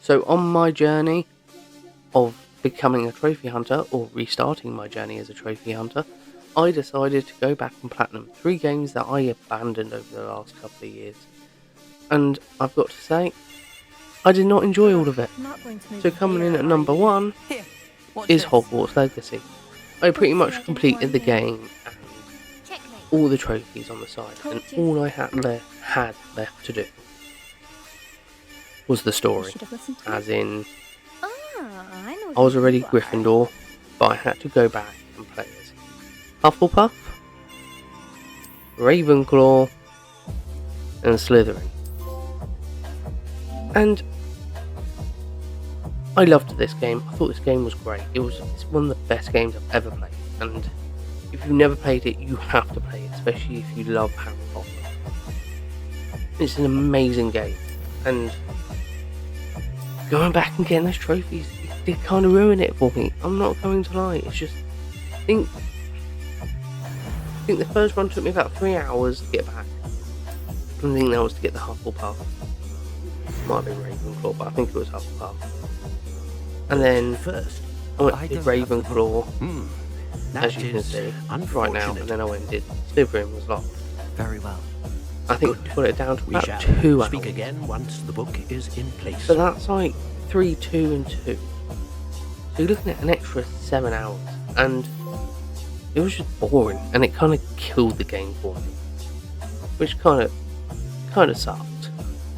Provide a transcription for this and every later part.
So on my journey of becoming a trophy hunter, or restarting my journey as a trophy hunter, I decided to go back and platinum 3 games that I abandoned over the last couple of years. And I've got to say, I did not enjoy all of it. So coming in at number 1 is Hogwarts Legacy. I pretty much completed the game and all the trophies on the side, and all I had left to do was the story. As in, I was already Gryffindor, but I had to go back and play as Hufflepuff, Ravenclaw, and Slytherin. And I loved this game. I thought this game was great. It's one of the best games I've ever played. And if you've never played it, you have to play it, especially if you love Harry Potter. It's an amazing game. And going back and getting those trophies, it did kind of ruin it for me. I'm not going to lie. It's just, I think the first run took me about 3 hours to get back. I think that was to get the Hufflepuff. Might have been Ravenclaw, but I think it was Hufflepuff. And then I went to Ravenclaw, as you can see right now, and then I went and did Slytherin was locked. Very well. I think we got it down to about 2 hours. Speak again once the book is in place. But that's like 3, 2, and 2. So you're looking at an extra 7 hours, and it was just boring, and it kind of killed the game for me, which kind of sucked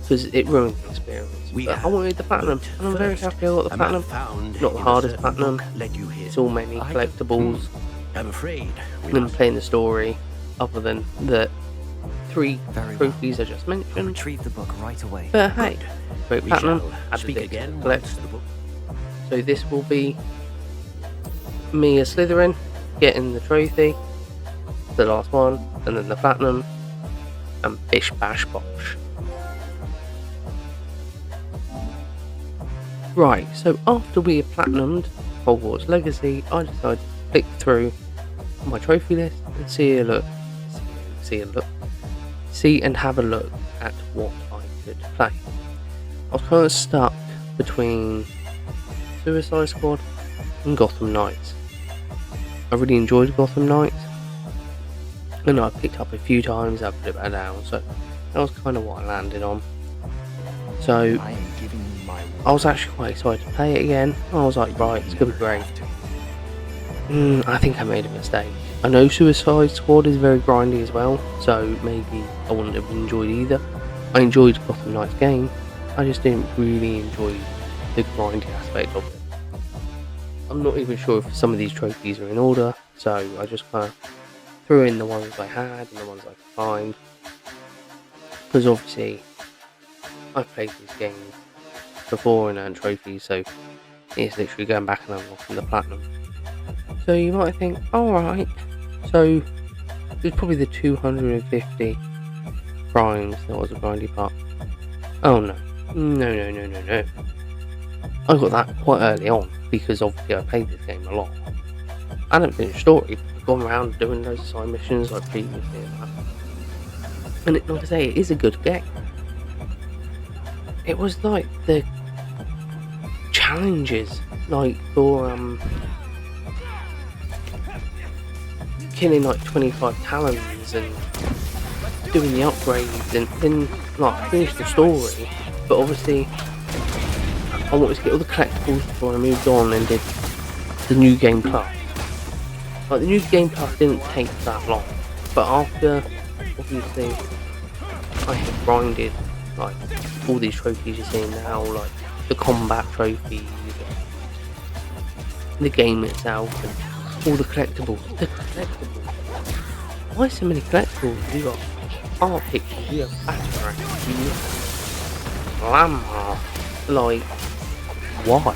because it ruined the experience. But I wanted the platinum, and I'm very happy I got the platinum. Not the hardest platinum. It's all mainly collectibles. I'm afraid. And playing the story, other than the 3 trophies I just mentioned. Retrieve the book right away. But hey, great platinum. Speak again. So this will be me as Slytherin getting the trophy, the last one, and then the platinum, and bish bash bosh. Right, so after we had platinumed Hogwarts Legacy, I decided to flick through my trophy list and see and have a look at what I could play. I was kind of stuck between Suicide Squad and Gotham Knights. I really enjoyed Gotham Knights, and I picked up a few times, I put it back down, so that was kind of what I landed on. So I was actually quite excited to play it again. I was like, right, it's going to be great. I think I made a mistake. I know Suicide Squad is very grindy as well, so maybe I wouldn't have enjoyed either. I enjoyed Gotham Knights game, I just didn't really enjoy the grindy aspect of it. I'm not even sure if some of these trophies are in order, so I just kind of threw in the ones I had and the ones I could find. Because obviously, I've played these games before and earned trophies, so it's literally going back and unlocking the platinum. So you might think, alright, so there's probably the 250 primes that was a grindy part. Oh no. I got that quite early on, because obviously I played this game a lot. I haven't finished story, but I've gone around doing those side missions like previously and that. And like I say, it is a good game. It was like the challenges, like for killing like 25 talons and doing the upgrades, and then like finish the story. But obviously I wanted to get all the collectibles before I moved on and did the New Game Plus. Like the New Game Plus didn't take that long, but after obviously I had grinded like all these trophies you're seeing now, like the combat trophies, the game itself, and all the collectibles. Why so many collectibles? You got art pictures, you have backgrounds, you have glamour. Like, why?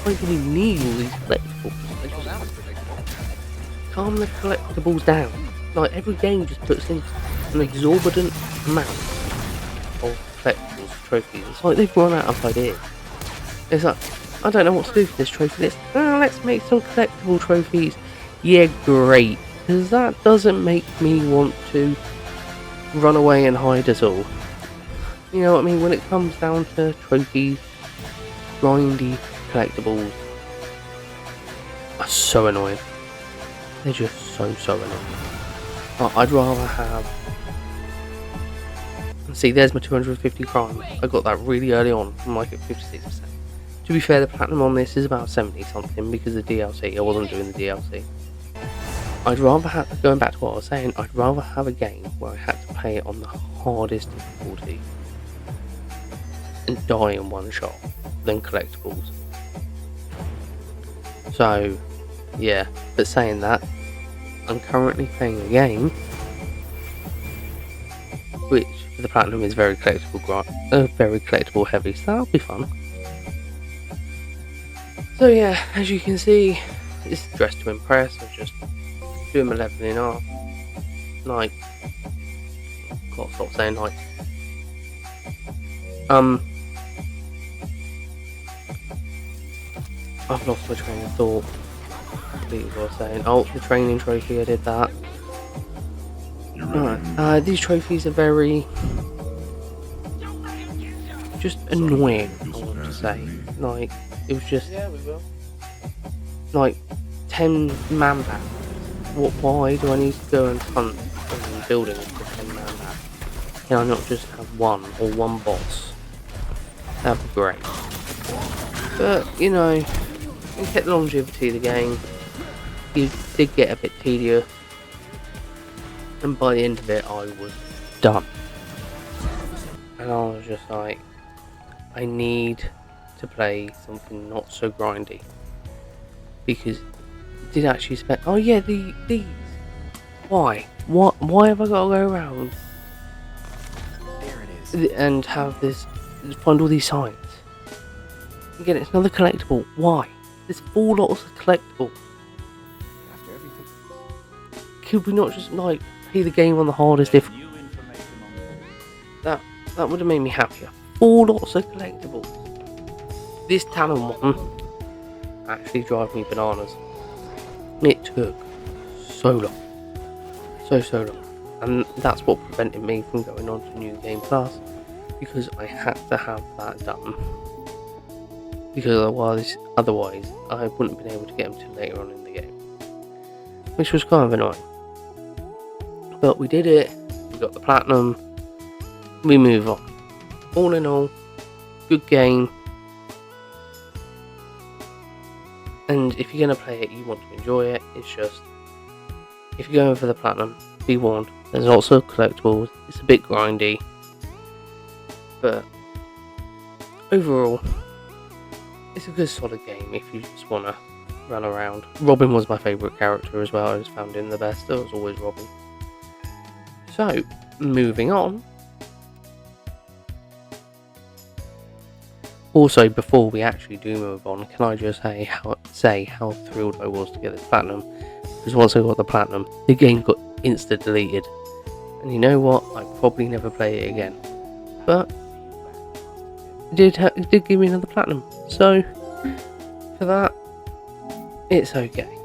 You don't really need all these collectibles. Calm the collectibles down. Like, every game just puts in an exorbitant amount of collectibles, trophies. It's like they've run out of ideas. It's like, I don't know what to do for this trophy list. Let's make some collectible trophies. Yeah, great. Because that doesn't make me want to run away and hide at all. You know what I mean? When it comes down to trophies, grindy collectibles are so annoying. They're just so annoying. I'd rather have... See, there's my 250 crime. I got that really early on. I'm like at 56%. To be fair, the platinum on this is about 70 something because of the DLC. I wasn't doing the DLC. I'd rather have, going back to what I was saying, I'd rather have a game where I had to play it on the hardest difficulty and die in one shot than collectibles. So, yeah, but saying that, I'm currently playing a game which for the platinum is very collectible heavy, so that'll be fun. So yeah, as you can see, it's dressed to impress. I'm just doing my leveling up. Like, gotta stop saying like. I've lost my train of thought. Completely what I was saying. Oh, the training trophy, I did that. Alright, these trophies are very... just annoying, I want to say. Like, it was just... like, 10 man back. Why do I need to go and hunt in buildings for 10 man back? Can I not just have one, or one boss? That'd be great. But, you know, it kept the longevity of the game. It did get a bit tedious. And by the end of it, I was done. And I was just like, I need to play something not so grindy. Because it did actually spend... oh yeah, these. Why? Why have I got to go around There it is. and have this... find all these signs? Again, it's another collectible. Why? There's 4 lots of collectibles. After everything. Could we not just, like, play the game on the hardest difficulty? That would have made me happier. 4 lots of collectibles. This Talon one actually drives me bananas. It took so long. So long. And that's what prevented me from going on to New Game Plus. Because I had to have that done. Because otherwise I wouldn't have been able to get them till later on in the game. Which was kind of annoying. But we did it. We got the platinum. We move on. All in all, good game. And if you're going to play it, you want to enjoy it. It's just, if you're going for the platinum, be warned. There's lots of collectibles. It's a bit grindy. But overall, it's a good solid game if you just want to run around. Robin was my favourite character as well. I just found him the best. It was always Robin. So, moving on. Also, before we actually do move on, can I just say how thrilled I was to get this platinum? Because once I got the platinum, the game got insta-deleted. And you know what? I'd probably never play it again. But it did give me another platinum. So, for that, it's okay.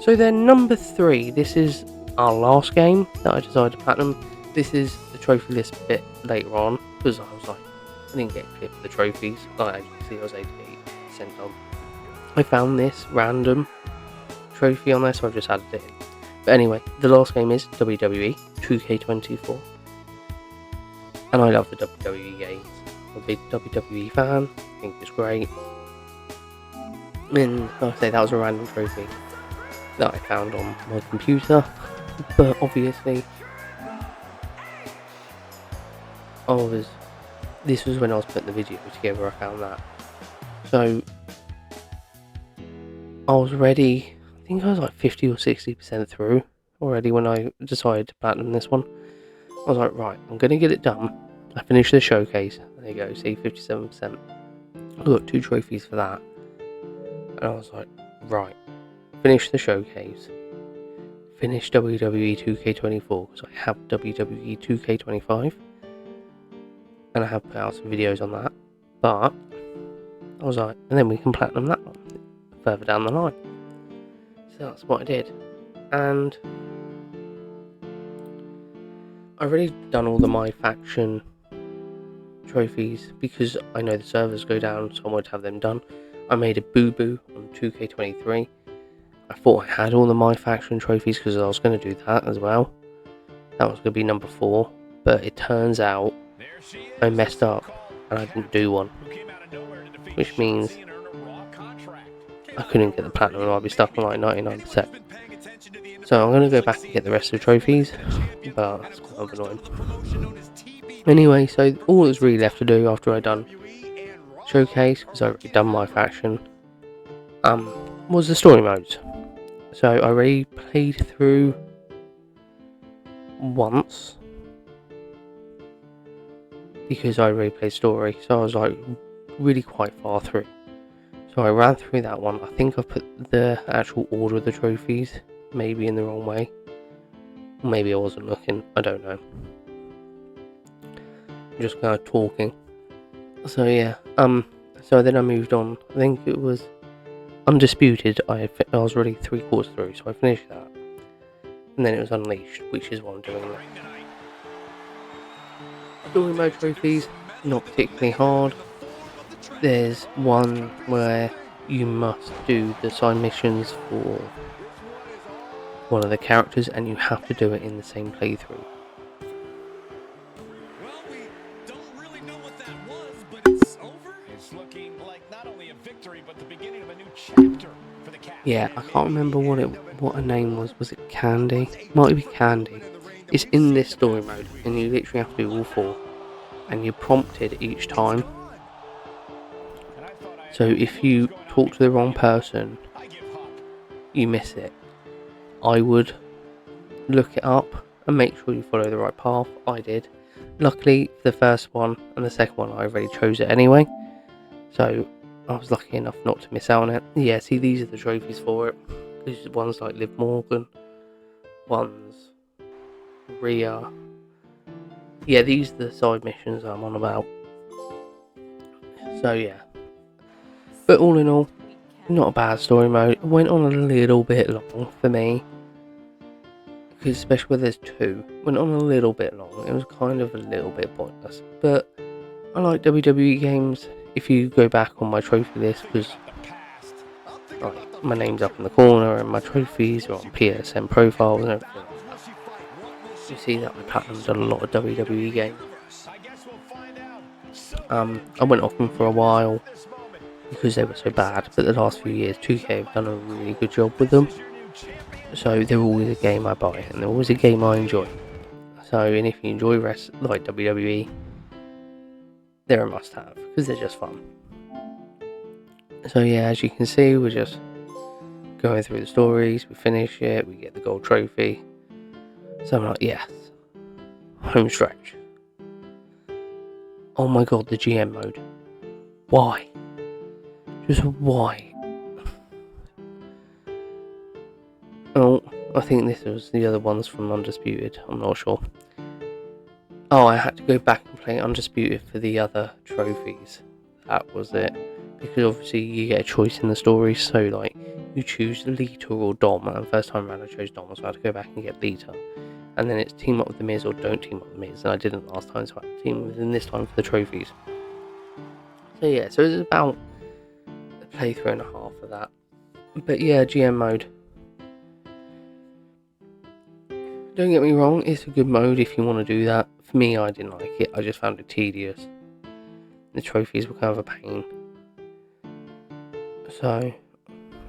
So then, number 3, this is our last game that I decided to platinum. This is the trophy list bit later on, because I was like, I didn't get a clip of the trophies, like as you can see I was 88% on. I found this random trophy on there, so I've just added it in. But anyway, the last game is WWE 2K24. And I love the WWE games. I'm a big WWE fan, I think it's great. And like I say, that was a random trophy that I found on my computer, but obviously this was when I was putting the video together. I found that, so I was ready. I think I was like 50 or 60% through already when I decided to platinum this one. I was like, right, I'm gonna get it done. I finished the showcase. There you go, see, 57%. I got 2 trophies for that, and I was like, right. Finish the showcase, finish WWE 2K24, because I have WWE 2K25, and I have put out some videos on that, but I was like, and then we can platinum that one further down the line. So that's what I did, and I've already done all the My Faction trophies because I know the servers go down, so I wanted to have them done. I made a boo-boo on 2K23. I thought I had all the My Faction trophies because I was going to do that as well. That was going to be number 4, but it turns out I messed up and I didn't do one, which means I couldn't get the platinum and I'd be stuck on like 99%. So I'm going to go back and get the rest of the trophies, but it's kind of annoying. Anyway, so all that's really left to do after I done Showcase, because I've already done My Faction, was the story modes. So I already played through once, because I already played story, so I was like really quite far through. So I ran through that one. I think I put the actual order of the trophies maybe in the wrong way. Maybe I wasn't looking, I don't know. I'm just kind of talking. So yeah, so then I moved on. I think it was Undisputed. I was already 3/4 through, so I finished that. And then it was Unleashed, which is what I'm doing now. Story mode trophies, not particularly hard. There's one where you must do the side missions for one of the characters, and you have to do it in the same playthrough. Well, we don't really know what that was, but it's over. It's looking like not only a victory, but the beginning of a new chapter for the cast. Yeah, I can't remember what her name was. Was it Candy? Might be Candy. It's in this story mode, and you literally have to do all 4, and you're prompted each time. So if you talk to the wrong person, you miss it. I would look it up and make sure you follow the right path. I did. Luckily, for the first one and the second one, I already chose it anyway. So I was lucky enough not to miss out on it. Yeah, see, these are the trophies for it. There's ones like Liv Morgan, ones Rhea. Yeah, these are the side missions I'm on about. So yeah. But all in all, not a bad story mode. It went on a little bit long for me, because especially where there's 2, went on a little bit long. It was kind of a little bit pointless. But I like WWE games. If you go back on my trophy list, because like, my name's up in the corner and my trophies are on PSN profiles and everything. You see that I platinumed a lot of WWE games. I went off them for a while because they were so bad, but the last few years 2K have done a really good job with them. So they're always a game I buy, and they're always a game I enjoy. So, and if you enjoy like WWE, they're a must-have because they're just fun. So yeah, as you can see, we're just going through the stories. We finish it, we get the gold trophy. So I'm like, yes, home stretch. Oh my god, the GM mode. Why? Just why? Oh, I think this was the other ones from Undisputed. I'm not sure. Oh, I had to go back and play Undisputed for the other trophies. That was it. Because obviously you get a choice in the story. So like, you choose Lita or Dom. And the first time around I chose Dom, so I had to go back and get Lita. And then it's team up with the Miz or don't team up with the Miz. And I didn't last time, so I had to team with him this time for the trophies. So yeah, so it's about a playthrough and a half of that. But yeah, GM mode. Don't get me wrong, it's a good mode if you want to do that. For me, I didn't like it. I just found it tedious. The trophies were kind of a pain. So,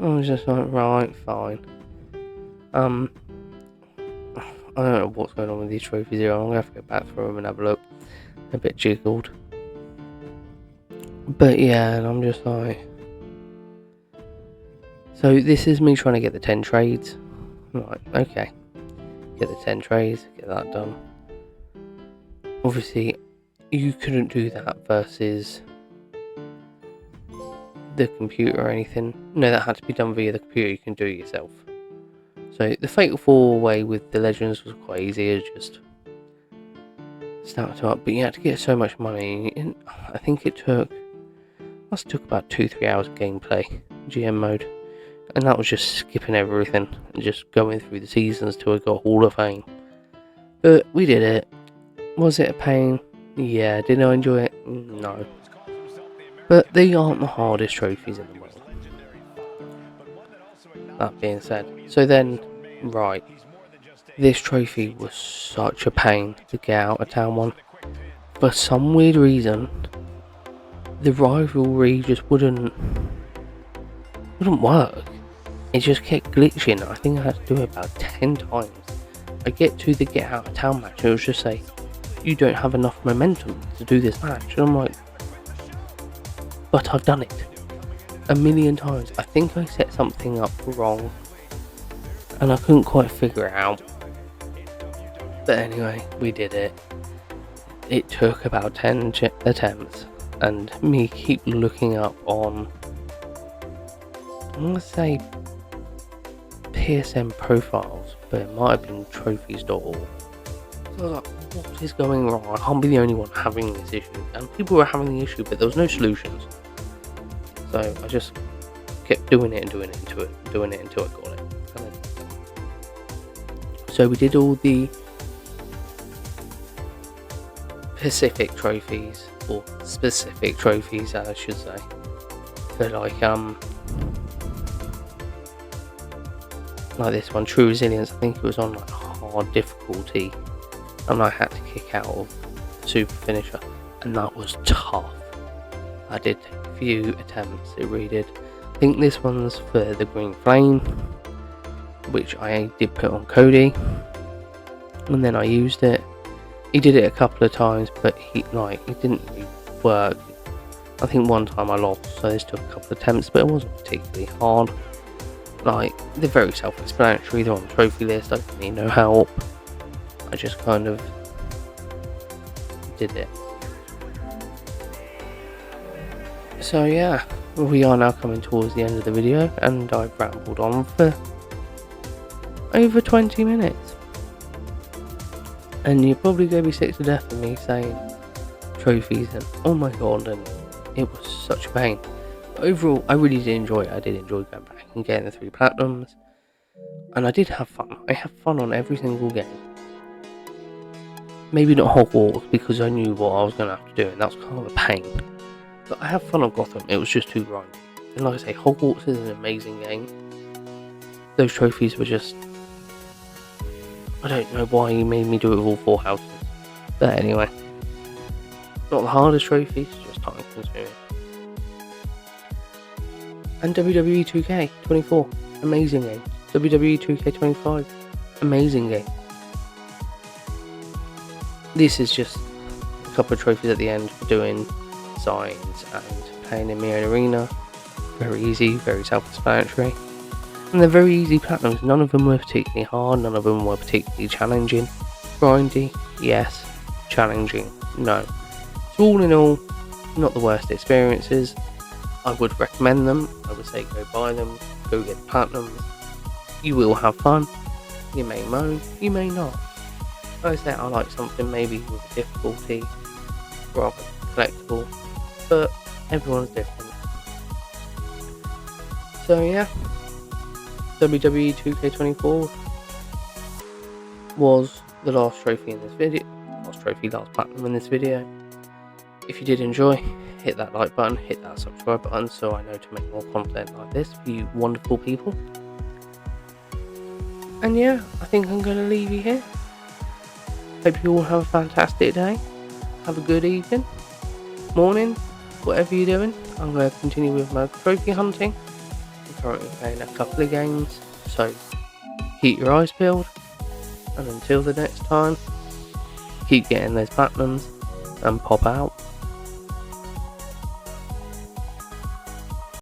I was just like, right, fine. I don't know what's going on with these trophies here. I'm going to have to go back through them and have a look. They're a bit jiggled. But yeah, and I'm just like... So this is me trying to get the 10 trades. Right, okay. Get the 10 trays, get that done. Obviously, you couldn't do that versus the computer or anything. No, that had to be done via the computer. You can do it yourself. So the Fatal 4 way with the Legends was quite easy. It just stacked up, but you had to get so much money. And I think it took about 2-3 hours of gameplay, GM mode. And that was just skipping everything and just going through the seasons till I got Hall of Fame. But we did it. Was it a pain? Yeah. Did I enjoy it? No. But they aren't the hardest trophies in the world. That being said, so then, right, this trophy was such a pain to get out of town one. For some weird reason, the rivalry just wouldn't work. It just kept glitching. I think I had to do it about 10 times. I get to the get out of town match and it was just say, you don't have enough momentum to do this match. And I'm like, but I've done it a million times. I think I set something up wrong and I couldn't quite figure it out. But anyway, we did it. It took about 10 attempts, and me keep looking up on, I want to say PSN profiles, but it might have been trophies.org. So I was like, what is going wrong? I can't be the only one having this issue. And people were having the issue, but there was no solutions. So I just kept doing it until I got it. So we did all the Pacific trophies, or specific trophies, I should say. For like this one, True Resilience. I think it was on like hard difficulty, and I had to kick out of the super finisher, and that was tough. I did take a few attempts. It really did. I think this one's for the Green Flame, which I did put on Cody, and then I used it. He did it a couple of times, but it didn't really work. I think one time I lost, so this took a couple of attempts, but it wasn't particularly hard. Like, they're very self-explanatory. They're on the trophy list. I didn't need no help. I just kind of did it. So yeah, we are now coming towards the end of the video, and I've rambled on for over 20 minutes. And you're probably going to be sick to death of me saying trophies and oh my god, and it was such a pain. But overall, I really did enjoy it. I did enjoy going back and getting the 3 platinums. And I did have fun. I have fun on every single game. Maybe not Hogwarts, because I knew what I was going to have to do, and that was kind of a pain. But I have fun on Gotham. It was just too grindy. And like I say, Hogwarts is an amazing game. Those trophies were just... I don't know why he made me do it with all 4 houses. But anyway. Not the hardest trophies, just time consuming. And WWE 2K24, amazing game. WWE 2K25, amazing game. This is just a couple of trophies at the end for doing signs and playing in my own arena. Very easy, very self-explanatory. And they're very easy platinums. None of them were particularly hard, none of them were particularly challenging. Grindy, yes. Challenging, no. So all in all, not the worst experiences. I would recommend them. I would say go buy them, go get platinums. You will have fun. You may moan, you may not. I say I like something maybe with a difficulty rather than collectible, but everyone's different. So yeah, WWE 2K24 was the last trophy in this video. Last platinum in this video. If you did enjoy, hit that like button, hit that subscribe button so I know to make more content like this for you wonderful people. And yeah, I think I'm going to leave you here. Hope you all have a fantastic day. Have a good evening, morning, whatever you're doing. I'm going to continue with my trophy hunting. I'm currently playing a couple of games, so keep your eyes peeled. And until the next time, keep getting those platinums and pop out.